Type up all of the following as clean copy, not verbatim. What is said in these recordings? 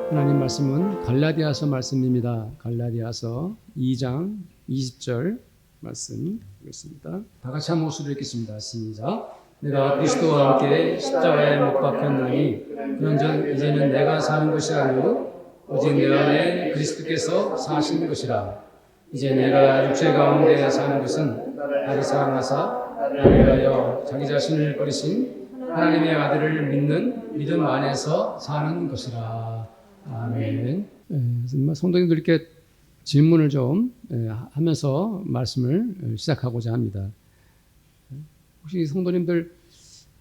하나님 말씀은 갈라디아서 말씀입니다. 갈라디아서 2장 20절 말씀 보겠습니다. 다 같이 한 목소리로 읽겠습니다. 시작. 내가 그리스도와 함께 십자가에 못 박혔나니 그런즉 이제는 내가 사는 것이 아니요 오직 내 안에 그리스도께서 사시는 것이라. 이제 내가 육체 가운데 사는 것은 나를 사랑하사 나를 위하여 자기 자신을 버리신 하나님의 아들을 믿는 믿음 안에서 사는 것이라. 아멘. 성도님들께 질문을 좀 하면서 말씀을 시작하고자 합니다. 혹시 성도님들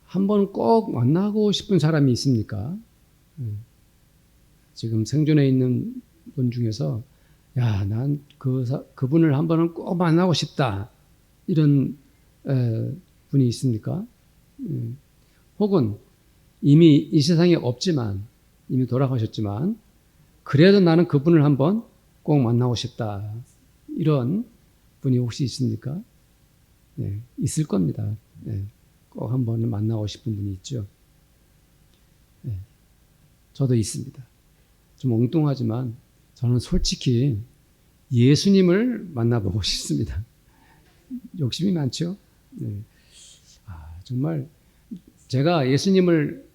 한 번 꼭 만나고 싶은 사람이 있습니까? 지금 생존에 있는 분 중에서 야, 난 그분을 한 번은 꼭 만나고 싶다. 이런 분이 있습니까? 혹은 이미 이 세상에 없지만 이미 돌아가셨지만 그래도 나는 그분을 한번 꼭 만나고 싶다. 이런 분이 혹시 있습니까? 네, 있을 겁니다. 네, 꼭 한번 만나고 싶은 분이 있죠. 네, 저도 있습니다. 좀 엉뚱하지만 저는 솔직히 예수님을 만나보고 싶습니다. 욕심이 많죠? 네. 정말 제가 예수님을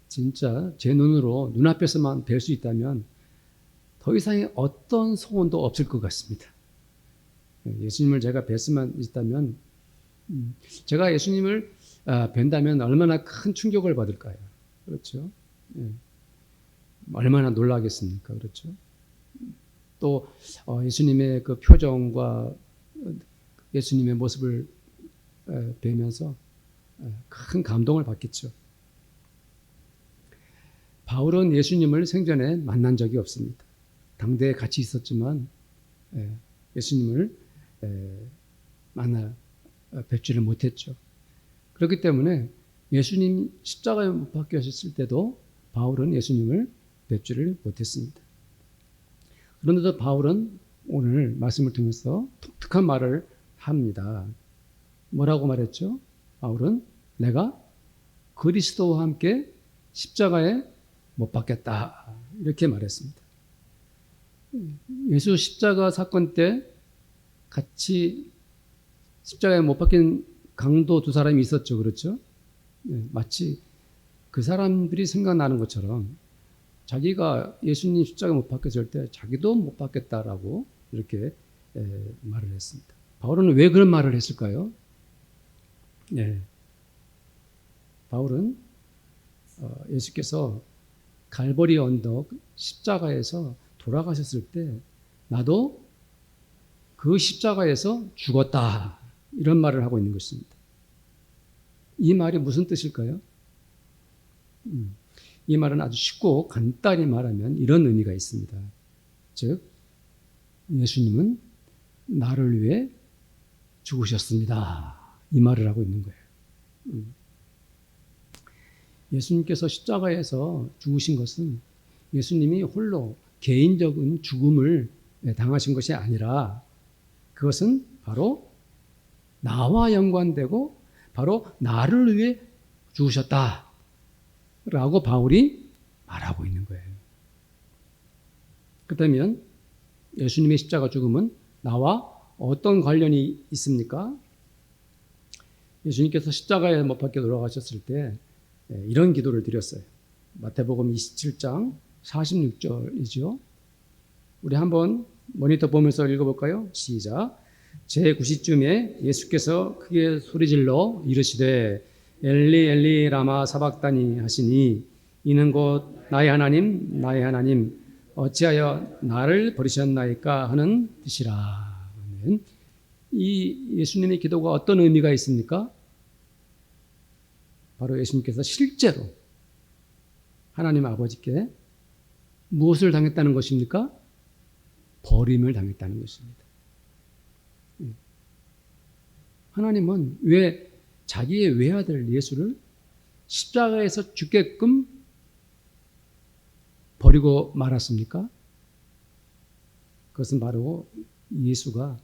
진짜 제 눈으로 눈앞에서만 뵐 수 있다면 더 이상의 어떤 소원도 없을 것 같습니다. 예수님을 제가 뵐 수만 있다면 제가 예수님을 뵌다면 얼마나 큰 충격을 받을까요? 그렇죠? 얼마나 놀라겠습니까? 그렇죠? 또 예수님의 그 표정과 예수님의 모습을 뵈면서 큰 감동을 받겠죠. 바울은 예수님을 생전에 만난 적이 없습니다. 당대에 같이 있었지만 예수님을 만나 뵙지를 못했죠. 그렇기 때문에 예수님 십자가에 못 박히셨을 때도 바울은 예수님을 뵙지를 못했습니다. 그런데도 바울은 오늘 말씀을 통해서 독특한 말을 합니다. 뭐라고 말했죠? 바울은 내가 그리스도와 함께 십자가에 못 박혔다. 이렇게 말했습니다. 예수 십자가 사건 때 같이 십자가에 못 박힌 강도 두 사람이 있었죠. 그렇죠? 마치 그 사람들이 생각나는 것처럼 자기가 예수님 십자가에 못 박혔을 때 자기도 못 박혔다라고 이렇게 말을 했습니다. 바울은 왜 그런 말을 했을까요? 바울은 예수께서 갈보리 언덕 십자가에서 돌아가셨을 때 나도 그 십자가에서 죽었다. 이런 말을 하고 있는 것입니다. 이 말이 무슨 뜻일까요? 이 말은 아주 쉽고 간단히 말하면 이런 의미가 있습니다. 즉, 예수님은 나를 위해 죽으셨습니다. 이 말을 하고 있는 거예요. 예수님께서 십자가에서 죽으신 것은 예수님이 홀로 개인적인 죽음을 당하신 것이 아니라 그것은 바로 나와 연관되고 바로 나를 위해 죽으셨다라고 바울이 말하고 있는 거예요. 그렇다면 예수님의 십자가 죽음은 나와 어떤 관련이 있습니까? 예수님께서 십자가에 못 박혀 돌아가셨을 때 이런 기도를 드렸어요. 마태복음 27장 46절이죠. 우리 한번 모니터 보면서 읽어볼까요? 시작. 제9시쯤에 예수께서 크게 소리질러 이르시되 엘리 엘리 라마 사박다니 하시니 이는 곧 나의 하나님 어찌하여 나를 버리셨나이까 하는 뜻이라. 아멘. 이 예수님의 기도가 어떤 의미가 있습니까? 바로 예수님께서 실제로 하나님 아버지께 무엇을 당했다는 것입니까? 버림을 당했다는 것입니다. 하나님은 왜 자기의 외아들 예수를 십자가에서 죽게끔 버리고 말았습니까? 그것은 바로 예수가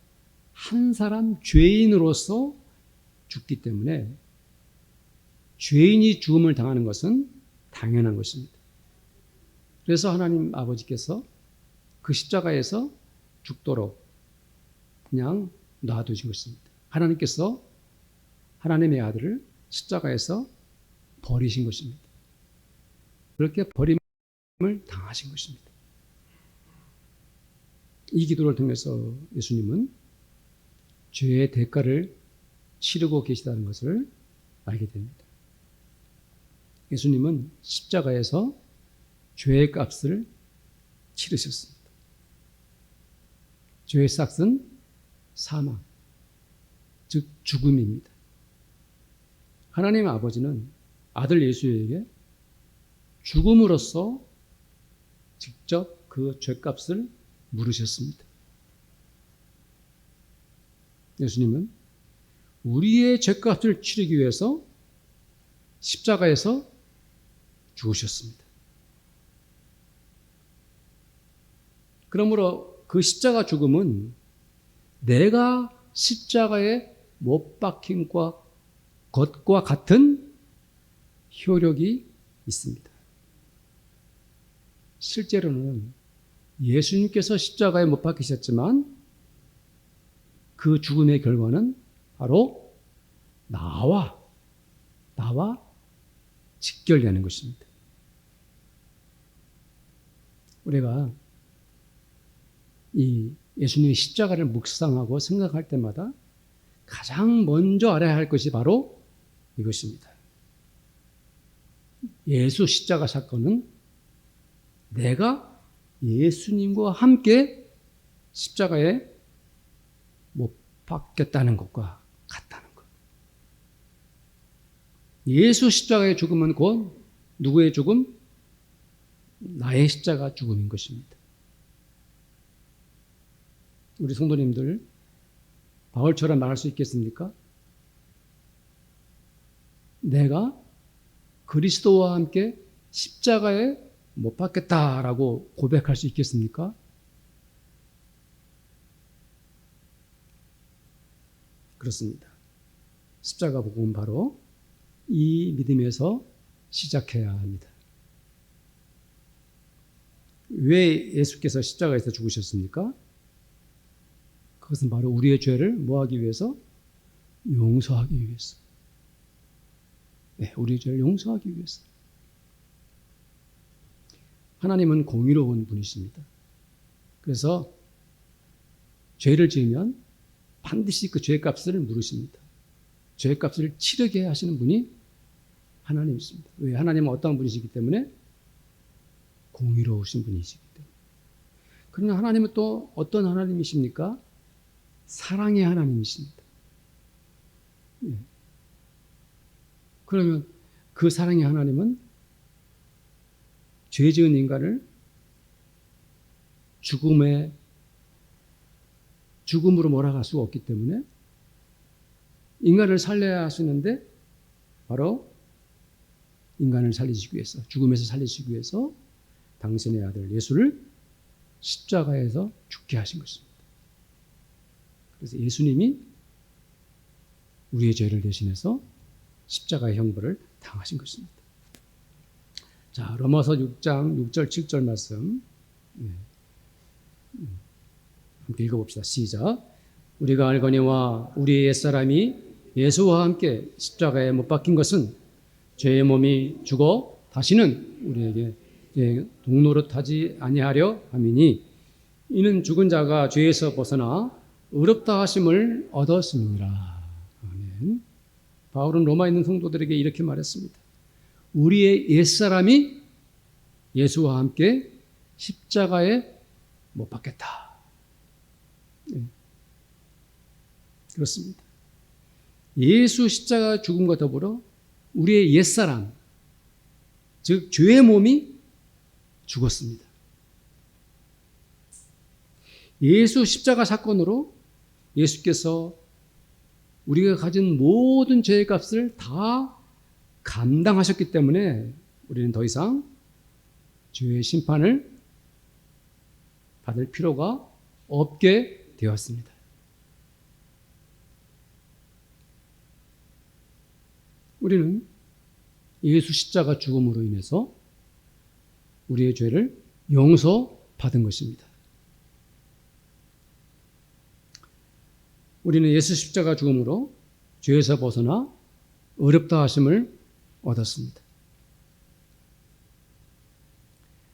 한 사람 죄인으로서 죽기 때문에 죄인이 죽음을 당하는 것은 당연한 것입니다. 그래서 하나님 아버지께서 그 십자가에서 죽도록 그냥 놔두신 것입니다. 하나님께서 하나님의 아들을 십자가에서 버리신 것입니다. 그렇게 버림을 당하신 것입니다. 이 기도를 통해서 예수님은 죄의 대가를 치르고 계시다는 것을 알게 됩니다. 예수님은 십자가에서 죄의 값을 치르셨습니다. 죄의 삭은 사망, 즉 죽음입니다. 하나님 아버지는 아들 예수에게 죽음으로써 직접 그 죄값을 물으셨습니다. 예수님은 우리의 죄값을 치르기 위해서 십자가에서 죽으셨습니다. 그러므로 그 십자가 죽음은 내가 십자가에 못 박힌 것과 같은 효력이 있습니다. 실제로는 예수님께서 십자가에 못 박히셨지만 그 죽음의 결과는 바로 나와 직결되는 것입니다. 우리가 이 예수님의 십자가를 묵상하고 생각할 때마다 가장 먼저 알아야 할 것이 바로 이것입니다. 예수 십자가 사건은 내가 예수님과 함께 십자가에 못 박혔다는 것과 같다는 것. 예수 십자가의 죽음은 곧 누구의 죽음? 나의 십자가 죽음인 것입니다. 우리 성도님들 바울처럼 말할 수 있겠습니까? 내가 그리스도와 함께 십자가에 못 박혔다라고 고백할 수 있겠습니까? 그렇습니다. 십자가 복음은 바로 이 믿음에서 시작해야 합니다. 왜 예수께서 십자가에서 죽으셨습니까? 그것은 바로 우리의 죄를 뭐하기 위해서? 용서하기 위해서. 네, 우리의 죄를 용서하기 위해서. 하나님은 공의로운 분이십니다. 그래서 죄를 지으면 반드시 그 죄값을 물으십니다. 죄값을 치르게 하시는 분이 하나님이십니다. 왜? 하나님은 어떤 분이시기 때문에? 공의로우신 분이시기 때문에. 그러나 하나님은 또 어떤 하나님이십니까? 사랑의 하나님이십니다. 예. 그러면 그 사랑의 하나님은 죄 지은 인간을 죽음으로 몰아갈 수가 없기 때문에 인간을 살려야 하시는데 바로 인간을 살리시기 위해서, 죽음에서 살리시기 위해서 당신의 아들 예수를 십자가에서 죽게 하신 것입니다. 그래서 예수님이 우리의 죄를 대신해서 십자가의 형벌을 당하신 것입니다. 자, 로마서 6장 6절 7절 말씀 함께 읽어봅시다. 시작. 우리가 알거니와 우리의 옛사람이 예수와 함께 십자가에 못 박힌 것은 죄의 몸이 죽어 다시는 우리에게 동노릇하지 아니하려 함이니 이는 죽은 자가 죄에서 벗어나 의롭다 하심을 얻었습니다. 아멘. 바울은 로마에 있는 성도들에게 이렇게 말했습니다. 우리의 옛사람이 예수와 함께 십자가에 못 박혔다. 네. 그렇습니다. 예수 십자가 죽음과 더불어 우리의 옛사람, 즉 죄의 몸이 죽었습니다. 예수 십자가 사건으로 예수께서 우리가 가진 모든 죄의 값을 다 감당하셨기 때문에 우리는 더 이상 죄의 심판을 받을 필요가 없게 되었습니다. 우리는 예수 십자가 죽음으로 인해서 우리의 죄를 용서받은 것입니다. 우리는 예수 십자가 죽음으로 죄에서 벗어나 어렵다 하심을 얻었습니다.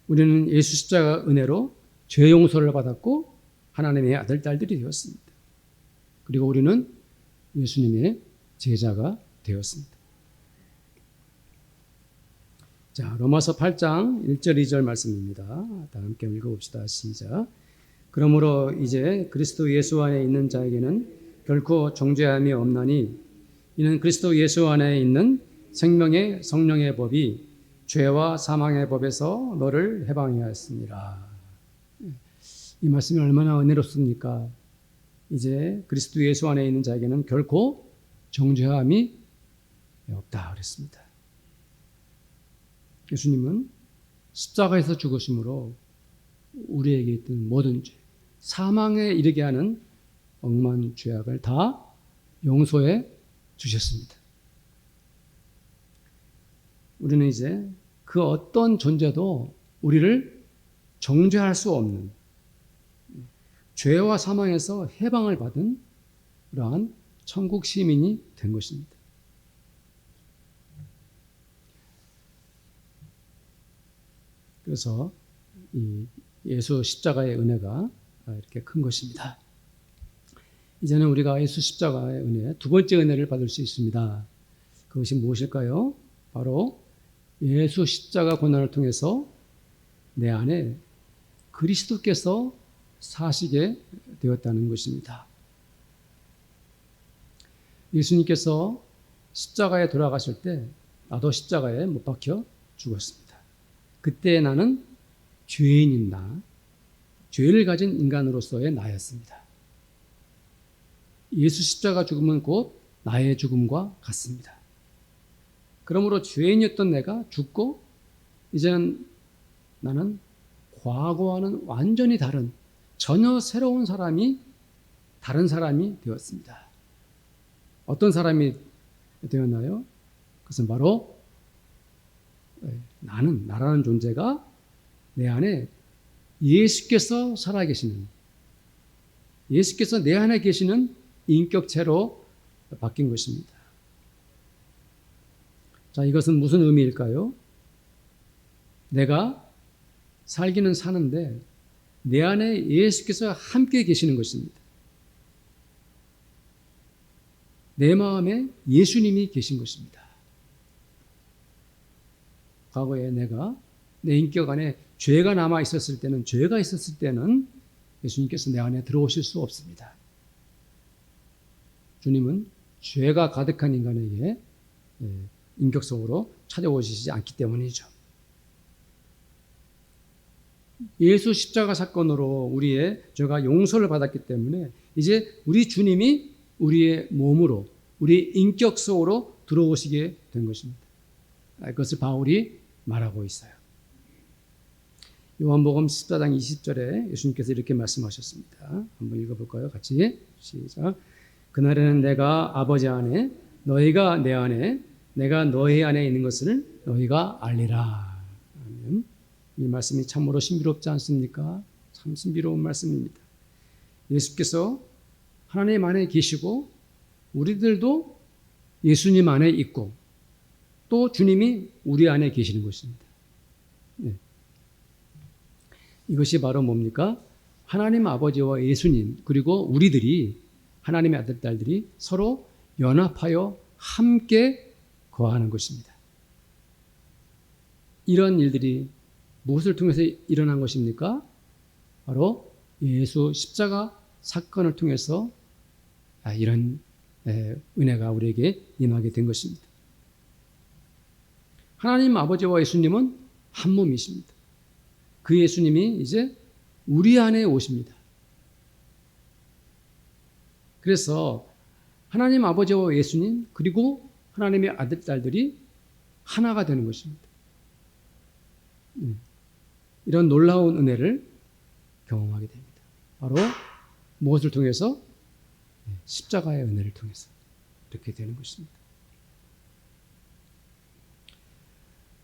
우리는 예수 십자가 은혜로 죄 용서를 받았고 하나님의 아들, 딸들이 되었습니다. 그리고 우리는 예수님의 제자가 되었습니다. 자, 로마서 8장 1절 2절 말씀입니다. 다 함께 읽어봅시다. 시작. 그러므로 이제 그리스도 예수 안에 있는 자에게는 결코 정죄함이 없나니 이는 그리스도 예수 안에 있는 생명의 성령의 법이 죄와 사망의 법에서 너를 해방하였습니다. 이 말씀이 얼마나 은혜롭습니까? 이제 그리스도 예수 안에 있는 자에게는 결코 정죄함이 없다 그랬습니다. 예수님은 십자가에서 죽으심으로 우리에게 있던 모든 죄, 사망에 이르게 하는 억만 죄악을 다 용서해 주셨습니다. 우리는 이제 그 어떤 존재도 우리를 정죄할 수 없는 죄와 사망에서 해방을 받은 그러한 천국 시민이 된 것입니다. 그래서 이 예수 십자가의 은혜가 이렇게 큰 것입니다. 이제는 우리가 예수 십자가의 은혜, 두 번째 은혜를 받을 수 있습니다. 그것이 무엇일까요? 바로 예수 십자가 고난을 통해서 내 안에 그리스도께서 사시게 되었다는 것입니다. 예수님께서 십자가에 돌아가실 때 나도 십자가에 못 박혀 죽었습니다. 그때 나는 죄인인 나, 죄를 가진 인간으로서의 나였습니다. 예수 십자가 죽음은 곧 나의 죽음과 같습니다. 그러므로 죄인이었던 내가 죽고 이제는 나는 과거와는 완전히 다른 전혀 새로운 사람이 다른 사람이 되었습니다. 어떤 사람이 되었나요? 그것은 바로 나라는 존재가 내 안에 예수께서 살아계시는, 예수께서 내 안에 계시는 인격체로 바뀐 것입니다. 자, 이것은 무슨 의미일까요? 내가 살기는 사는데 내 안에 예수께서 함께 계시는 것입니다. 내 마음에 예수님이 계신 것입니다. 과거에 내가 내 인격 안에 죄가 남아 있었을 때는, 죄가 있었을 때는 예수님께서 내 안에 들어오실 수 없습니다. 주님은 죄가 가득한 인간에게 인격 속으로 찾아오시지 않기 때문이죠. 예수 십자가 사건으로 우리의 죄가 용서를 받았기 때문에 이제 우리 주님이 우리의 몸으로, 우리 인격 속으로 들어오시게 된 것입니다. 그것을 바울이 말하고 있어요. 요한복음 14장 20절에 예수님께서 이렇게 말씀하셨습니다. 한번 읽어볼까요? 같이 시작. 그날에는 내가 아버지 안에, 너희가 내 안에, 내가 너희 안에 있는 것을 너희가 알리라. 아멘. 이 말씀이 참으로 신비롭지 않습니까? 참 신비로운 말씀입니다. 예수께서 하나님 안에 계시고 우리들도 예수님 안에 있고 또 주님이 우리 안에 계시는 것입니다. 네. 이것이 바로 뭡니까? 하나님 아버지와 예수님 그리고 우리들이 하나님의 아들, 딸들이 서로 연합하여 함께 거하는 것입니다. 이런 일들이 무엇을 통해서 일어난 것입니까? 바로 예수 십자가 사건을 통해서 이런 은혜가 우리에게 임하게 된 것입니다. 하나님 아버지와 예수님은 한 몸이십니다. 그 예수님이 이제 우리 안에 오십니다. 그래서 하나님 아버지와 예수님 그리고 하나님의 아들, 딸들이 하나가 되는 것입니다. 이런 놀라운 은혜를 경험하게 됩니다. 바로 무엇을 통해서? 십자가의 은혜를 통해서 이렇게 되는 것입니다.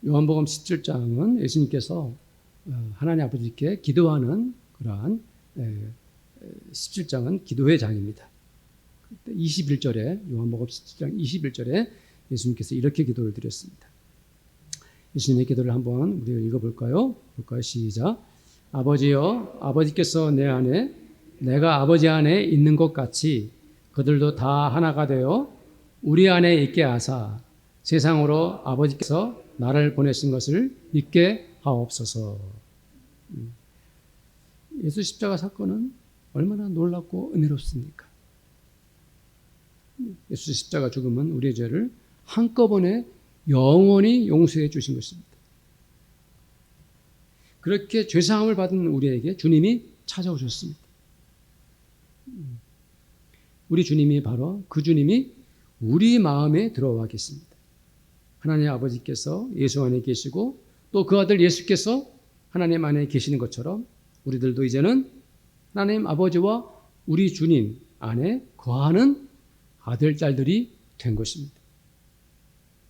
요한복음 17장은 예수님께서 하나님 아버지께 기도하는 그러한 17장은 기도의 장입니다. 21절에 요한복음 17장 21절에 예수님께서 이렇게 기도를 드렸습니다. 예수님의 기도를 한번 우리가 읽어볼까요? 볼까요? 시작. 아버지여, 아버지께서 내 안에 내가 아버지 안에 있는 것 같이 그들도 다 하나가 되어 우리 안에 있게 하사 세상으로 아버지께서 나를 보내신 것을 믿게 하옵소서. 예수 십자가 사건은 얼마나 놀랍고 은혜롭습니까? 예수 십자가 죽음은 우리의 죄를 한꺼번에 영원히 용서해 주신 것입니다. 그렇게 죄사함을 받은 우리에게 주님이 찾아오셨습니다. 우리 주님이 바로 그 주님이 우리 마음에 들어와 계십니다. 하나님 아버지께서 예수 안에 계시고 또 그 아들 예수께서 하나님 안에 계시는 것처럼 우리들도 이제는 하나님 아버지와 우리 주님 안에 거하는 아들, 딸들이 된 것입니다.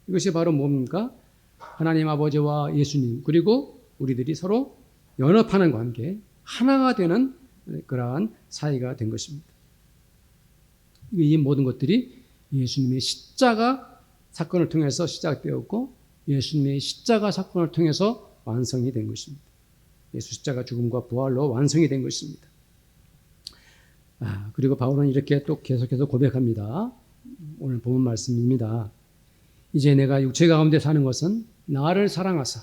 이것이 바로 뭡니까? 하나님 아버지와 예수님 그리고 우리들이 서로 연합하는 관계, 하나가 되는 그러한 사이가 된 것입니다. 이 모든 것들이 예수님의 십자가 사건을 통해서 시작되었고 예수님의 십자가 사건을 통해서 완성이 된 것입니다. 예수 십자가 죽음과 부활로 완성이 된 것입니다. 그리고 바울은 이렇게 또 계속해서 고백합니다. 오늘 본문 말씀입니다. 이제 내가 육체 가운데 사는 것은 나를 사랑하사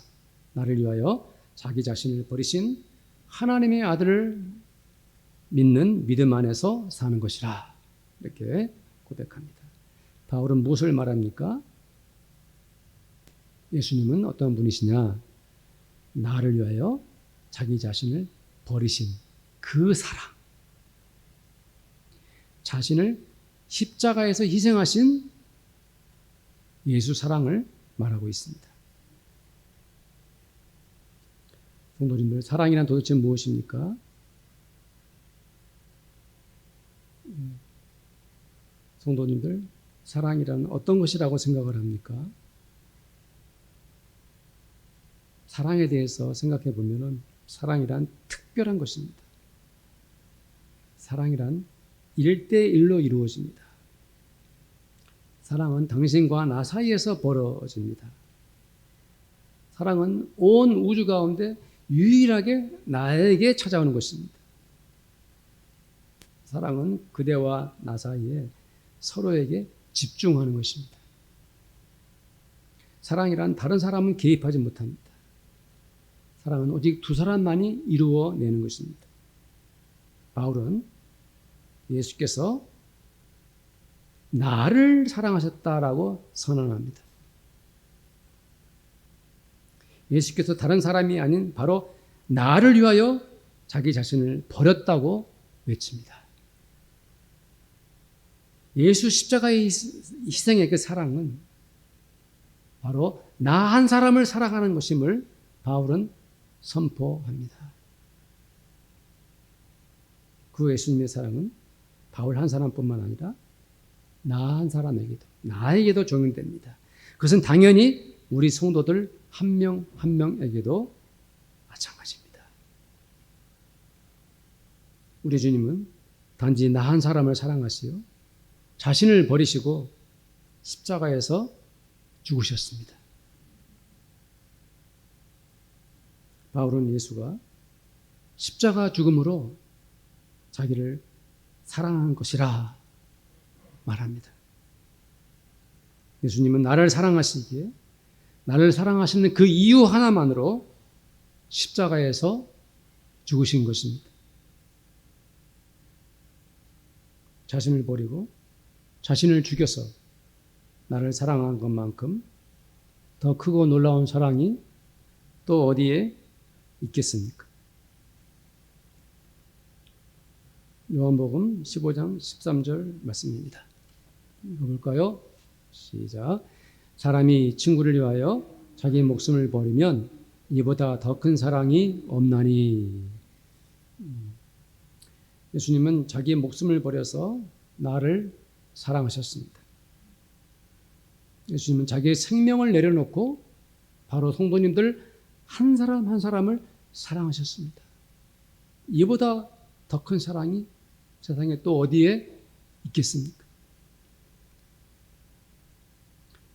나를 위하여 자기 자신을 버리신 하나님의 아들을 믿는 믿음 안에서 사는 것이라. 이렇게 고백합니다. 바울은 무엇을 말합니까? 예수님은 어떤 분이시냐? 나를 위하여 자기 자신을 버리신 그 사랑. 자신을 십자가에서 희생하신 예수 사랑을 말하고 있습니다. 성도님들, 사랑이란 도대체 무엇입니까? 성도님들, 사랑이란 어떤 것이라고 생각을 합니까? 사랑에 대해서 생각해 보면은 사랑이란 특별한 것입니다. 사랑이란 1대1로 이루어집니다. 사랑은 당신과 나 사이에서 벌어집니다. 사랑은 온 우주 가운데 유일하게 나에게 찾아오는 것입니다. 사랑은 그대와 나 사이에 서로에게 집중하는 것입니다. 사랑이란 다른 사람은 개입하지 못합니다. 사랑은 오직 두 사람만이 이루어내는 것입니다. 바울은 예수께서 나를 사랑하셨다라고 선언합니다. 예수께서 다른 사람이 아닌 바로 나를 위하여 자기 자신을 버렸다고 외칩니다. 예수 십자가의 희생의 그 사랑은 바로 나 한 사람을 사랑하는 것임을 바울은 선포합니다. 그 예수님의 사랑은 바울 한 사람뿐만 아니라 나 한 사람에게도, 나에게도 적용됩니다. 그것은 당연히 우리 성도들 한 명 한 명에게도 마찬가지입니다. 우리 주님은 단지 나 한 사람을 사랑하시어 자신을 버리시고 십자가에서 죽으셨습니다. 바울은 예수가 십자가 죽음으로 자기를 사랑한 것이라 말합니다. 예수님은 나를 사랑하시기에 나를 사랑하시는 그 이유 하나만으로 십자가에서 죽으신 것입니다. 자신을 버리고 자신을 죽여서 나를 사랑한 것만큼 더 크고 놀라운 사랑이 또 어디에 있겠습니까? 요한복음 15장 13절 말씀입니다. 읽어볼까요? 시작. 사람이 친구를 위하여 자기 목숨을 버리면 이보다 더 큰 사랑이 없나니. 예수님은 자기 목숨을 버려서 나를 사랑하셨습니다. 예수님은 자기의 생명을 내려놓고 바로 성도님들 한 사람 한 사람을 사랑하셨습니다. 이보다 더 큰 사랑이 세상에 또 어디에 있겠습니까?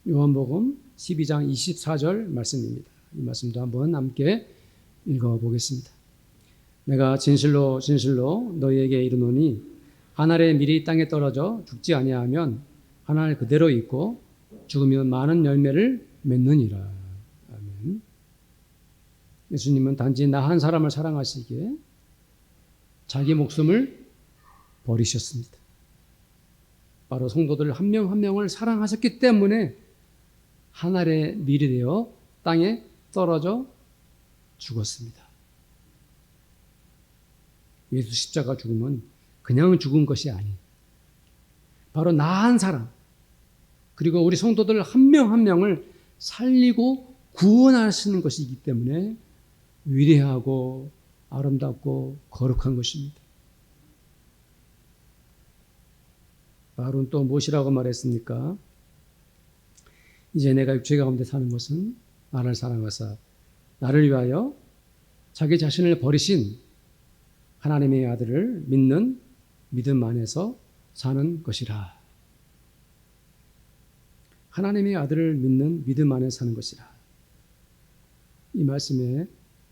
요한복음 12장 24절 말씀입니다. 이 말씀도 한번 함께 읽어보겠습니다. 내가 진실로 진실로 너희에게 이르노니 한 알의 밀이 땅에 떨어져 죽지 아니하면 한 알 그대로 있고 죽으면 많은 열매를 맺느니라. 아멘. 예수님은 단지 나 한 사람을 사랑하시기에 자기 목숨을 버리셨습니다. 바로 성도들 한 명 한 명을 사랑하셨기 때문에 한 알의 밀이 되어 땅에 떨어져 죽었습니다. 예수 십자가 죽음은 그냥 죽은 것이 아닌 바로 나 한 사람 그리고 우리 성도들 한 명 한 명을 살리고 구원하시는 것이기 때문에 위대하고 아름답고 거룩한 것입니다. 바울은 또 무엇이라고 말했습니까? 이제 내가 육체 가운데 사는 것은 나를 사랑하사 나를 위하여 자기 자신을 버리신 하나님의 아들을 믿는 믿음 안에서 사는 것이라. 하나님의 아들을 믿는 믿음 안에 사는 것이라. 이 말씀에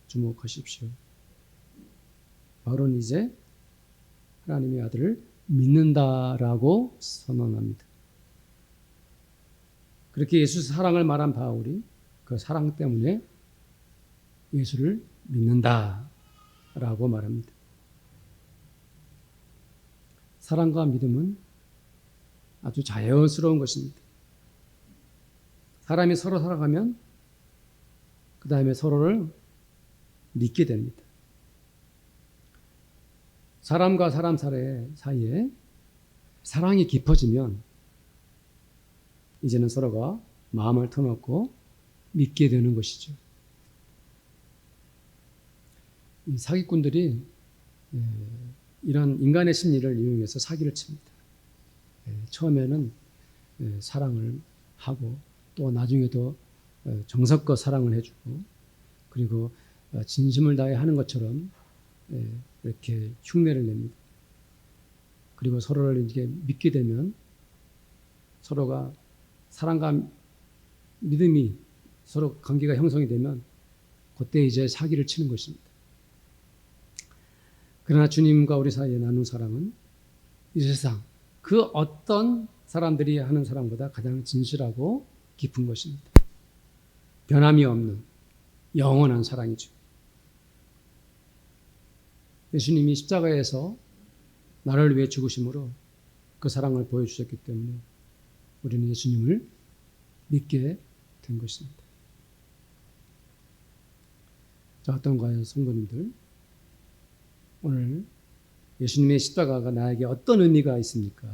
주목하십시오. 바울은 이제 하나님의 아들을 믿는다라고 선언합니다. 그렇게 예수 사랑을 말한 바울이 그 사랑 때문에 예수를 믿는다라고 말합니다. 사랑과 믿음은 아주 자연스러운 것입니다. 사람이 서로 살아가면 그 다음에 서로를 믿게 됩니다. 사람과 사람 사이에 사랑이 깊어지면 이제는 서로가 마음을 터놓고 믿게 되는 것이죠. 이 사기꾼들이 이런 인간의 심리를 이용해서 사기를 칩니다. 처음에는 사랑을 하고 또 나중에도 정성껏 사랑을 해주고 그리고 진심을 다해 하는 것처럼 이렇게 흉내를 냅니다. 그리고 서로를 이제 믿게 되면 서로가 사랑과 믿음이 서로 관계가 형성이 되면 그때 이제 사기를 치는 것입니다. 그러나 주님과 우리 사이에 나눈 사랑은 이 세상 그 어떤 사람들이 하는 사랑보다 가장 진실하고 깊은 것입니다. 변함이 없는 영원한 사랑이죠. 예수님이 십자가에서 나를 위해 죽으심으로 그 사랑을 보여주셨기 때문에 우리는 예수님을 믿게 된 것입니다. 자, 어떤가요, 성도님들? 오늘 예수님의 십자가가 나에게 어떤 의미가 있습니까?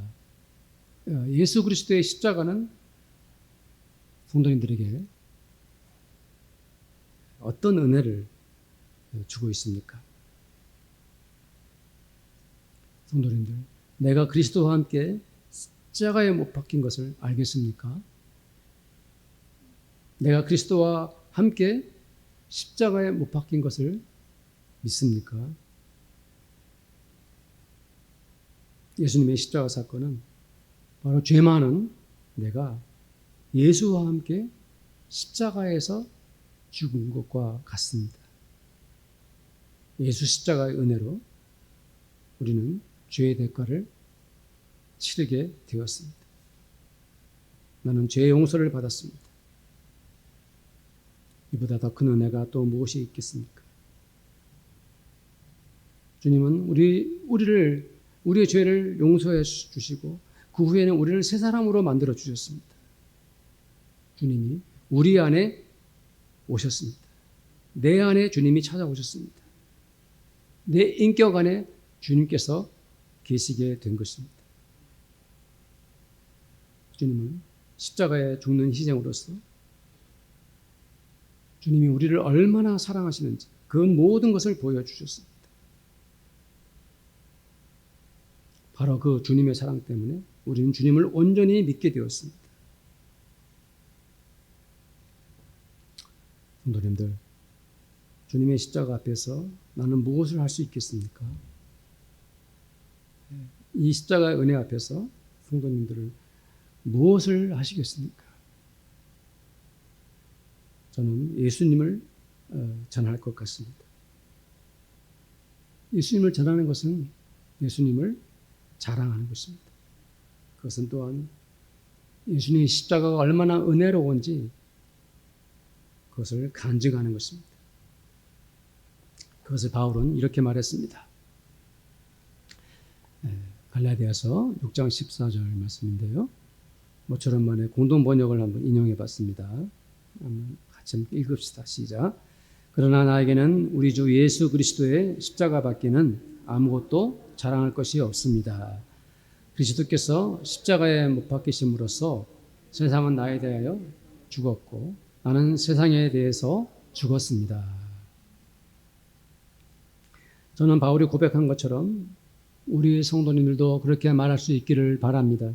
예수 그리스도의 십자가는 성도님들에게 어떤 은혜를 주고 있습니까? 성도님들, 내가 그리스도와 함께 십자가에 못 박힌 것을 알겠습니까? 내가 그리스도와 함께 십자가에 못 박힌 것을 믿습니까? 예수님의 십자가 사건은 바로 죄 많은 내가 예수와 함께 십자가에서 죽은 것과 같습니다. 예수 십자가의 은혜로 우리는 죄의 대가를 치르게 되었습니다. 나는 죄의 용서를 받았습니다. 이보다 더 큰 은혜가 또 무엇이 있겠습니까? 주님은 우리의 죄를 용서해 주시고 그 후에는 우리를 새 사람으로 만들어 주셨습니다. 주님이 우리 안에 오셨습니다. 내 안에 주님이 찾아오셨습니다. 내 인격 안에 주님께서 계시게 된 것입니다. 주님은 십자가에 죽는 희생으로서 주님이 우리를 얼마나 사랑하시는지 그 모든 것을 보여주셨습니다. 바로 그 주님의 사랑 때문에 우리는 주님을 온전히 믿게 되었습니다. 성도님들, 주님의 십자가 앞에서 나는 무엇을 할 수 있겠습니까? 이 십자가의 은혜 앞에서 성도님들을 무엇을 하시겠습니까? 저는 예수님을 전할 것 같습니다. 예수님을 전하는 것은 예수님을 자랑하는 것입니다. 그것은 또한 예수님의 십자가가 얼마나 은혜로운지 그것을 간증하는 것입니다. 그것을 바울은 이렇게 말했습니다. 갈라디아서 6장 14절 말씀인데요. 모처럼 만에 공동 번역을 한번 인용해 봤습니다. 한번 같이 읽읍시다. 시작. 그러나 나에게는 우리 주 예수 그리스도의 십자가 밖에는 아무것도 자랑할 것이 없습니다. 그리스도께서 십자가에 못 박히심으로써 세상은 나에 대하여 죽었고 나는 세상에 대해서 죽었습니다. 저는 바울이 고백한 것처럼 우리 성도님들도 그렇게 말할 수 있기를 바랍니다.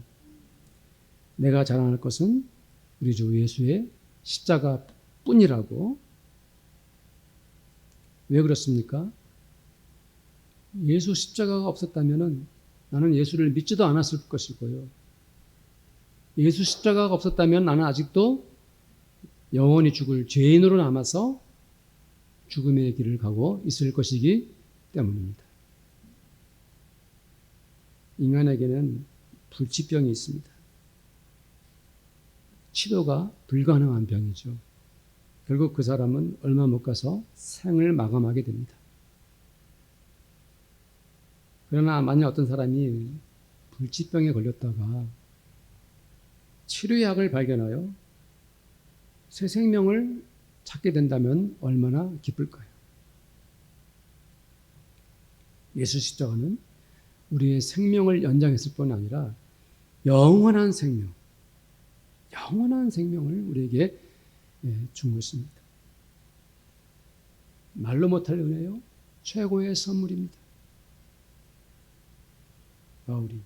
내가 자랑할 것은 우리 주 예수의 십자가 뿐이라고. 왜 그렇습니까? 예수 십자가가 없었다면 나는 예수를 믿지도 않았을 것이고요. 예수 십자가가 없었다면 나는 아직도 영원히 죽을 죄인으로 남아서 죽음의 길을 가고 있을 것이기 때문입니다. 인간에게는 불치병이 있습니다. 치료가 불가능한 병이죠. 결국 그 사람은 얼마 못 가서 생을 마감하게 됩니다. 그러나 만약 어떤 사람이 불치병에 걸렸다가 치료약을 발견하여 새 생명을 찾게 된다면 얼마나 기쁠까요? 예수 십자가는 우리의 생명을 연장했을 뿐 아니라 영원한 생명을 우리에게 준 것입니다. 말로 못할 은혜요, 최고의 선물입니다. 바울이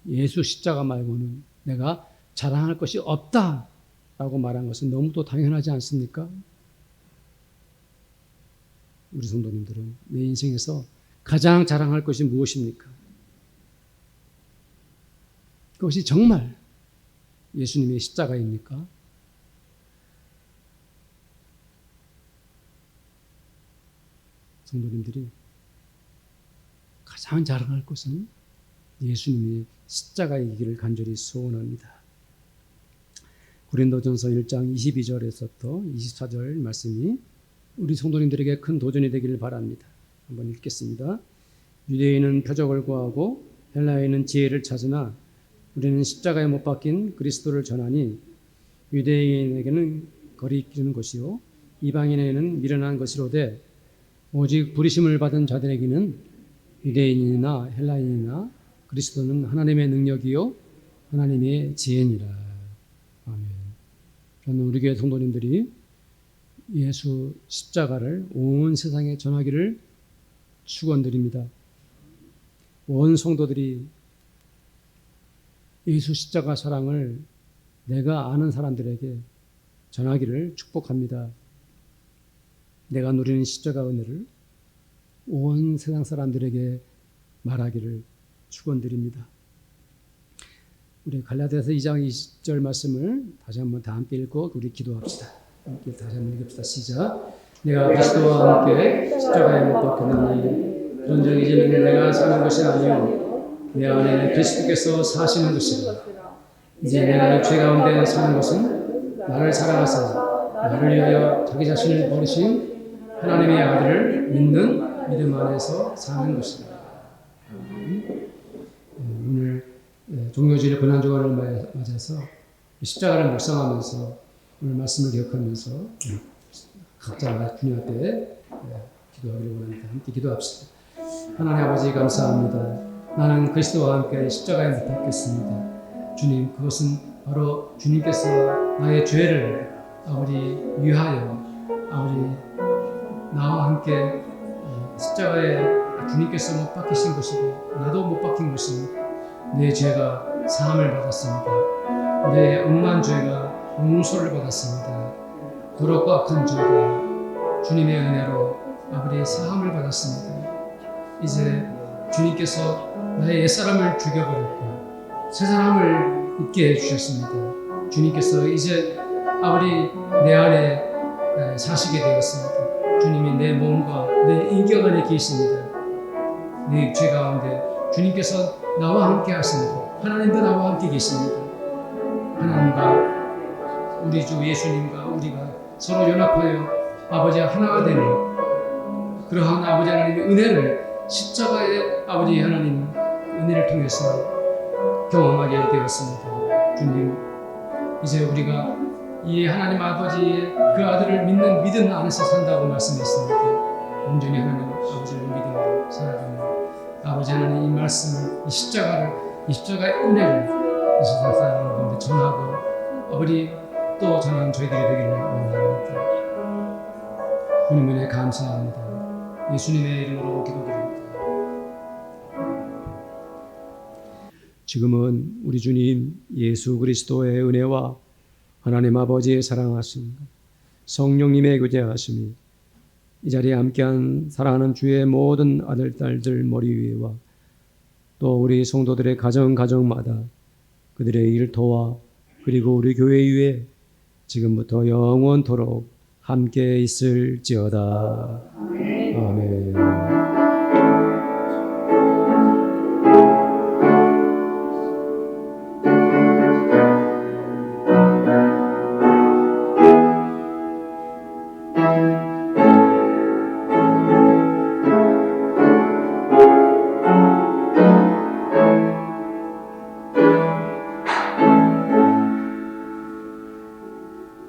예수 십자가 말고는 내가 자랑할 것이 없다라고 말한 것은 너무도 당연하지 않습니까? 우리 성도님들은 내 인생에서 가장 자랑할 것이 무엇입니까? 그것이 정말 예수님의 십자가입니까? 성도님들이 가장 자랑할 것은 예수님의 십자가이기를 간절히 소원합니다. 고린도전서 1장 22절에서부터 24절 말씀이 우리 성도님들에게 큰 도전이 되기를 바랍니다. 한번 읽겠습니다. 유대인은 표적을 구하고 헬라인은 지혜를 찾으나 우리는 십자가에 못 박힌 그리스도를 전하니 유대인에게는 거리끼는 것이요 이방인에게는 미련한 것이로되 오직 부르심을 받은 자들에게는 유대인이나 헬라인이나 그리스도는 하나님의 능력이요 하나님의 지혜니라. 아멘. 저는 우리 교회 성도님들이 예수 십자가를 온 세상에 전하기를 축원드립니다. 온 성도들이 예수 십자가 사랑을 내가 아는 사람들에게 전하기를 축복합니다. 내가 누리는 십자가 은혜를 온 세상 사람들에게 말하기를 축원드립니다. 우리 갈라디아서 2장 20절 말씀을 다시 한번 다 함께 읽고 우리 기도합시다. 함께 다시 한번 읽읍시다. 시작. 내가 그리스도와 함께 십자가에 못 박혔느니 그런즉 이제는 내가 사는 것이 아니요 내 안에 그리스도께서 사시는 것이라. 이제 내가 죄 가운데 사는 것은 나를 사랑하사 나를 위하여 자기 자신을 버리신 하나님의 아들을 믿는 믿음 안에서 사는 것이다. 오늘 종료주일 고난주간을 맞아서 십자가를 묵상하면서 오늘 말씀을 기억하면서 각자 주님 앞에 기도하기를 원합니다. 함께 기도합시다. 하나님 아버지 감사합니다. 나는 그리스도와 함께 십자가에 못 박혔습니다. 주님, 그것은 바로 주님께서 나의 죄를 아버지 위하여 아버지 나와 함께 십자가에 주님께서 못 박히신 것이고 나도 못 박힌 것입니다. 내 죄가 사함을 받았습니다. 내 억만 죄가 용서를 받았습니다. 더럽고 악한 죄가 주님의 은혜로 아버지 사함을 받았습니다. 이제 주님께서 나의 옛사람을 죽여버렸고 새 사람을 있게 해주셨습니다. 주님께서 이제 아버지 내 안에 사시게 되었습니다. 주님이 내 몸과 내 인격 안에 계십니다. 내 육체 가운데 주님께서 나와 함께 하십니다. 하나님도 나와 함께 계십니다. 하나님과 우리 주 예수님과 우리가 서로 연합하여 아버지와 하나가 되는 그러한 아버지 하나님의 은혜를 십자가의 아버지 하나님 은혜를 통해서 경험하게 되었습니다. 주님, 이제 우리가 이 하나님 아버지의 그 아들을 믿는 믿음 안에서 산다고 말씀했습니다. 온전히 하나님 아버지를 믿음으로 살아가는 아버지 하나님 이 말씀을 이 십자가의 은혜를 이 세상 사람 가운데 전하고 아버지 또 전하는 저희들이 되기를 원합니다. 주님 은혜 감사합니다. 예수님의 이름으로 기도드립니다. 지금은 우리 주님 예수 그리스도의 은혜와 하나님 아버지의 사랑하심, 성령님의 교제하심이 이 자리에 함께한 사랑하는 주의 모든 아들, 딸들 머리 위에와 또 우리 성도들의 가정마다 그들의 일터와 그리고 우리 교회 위에 지금부터 영원토록 함께 있을지어다. 아멘.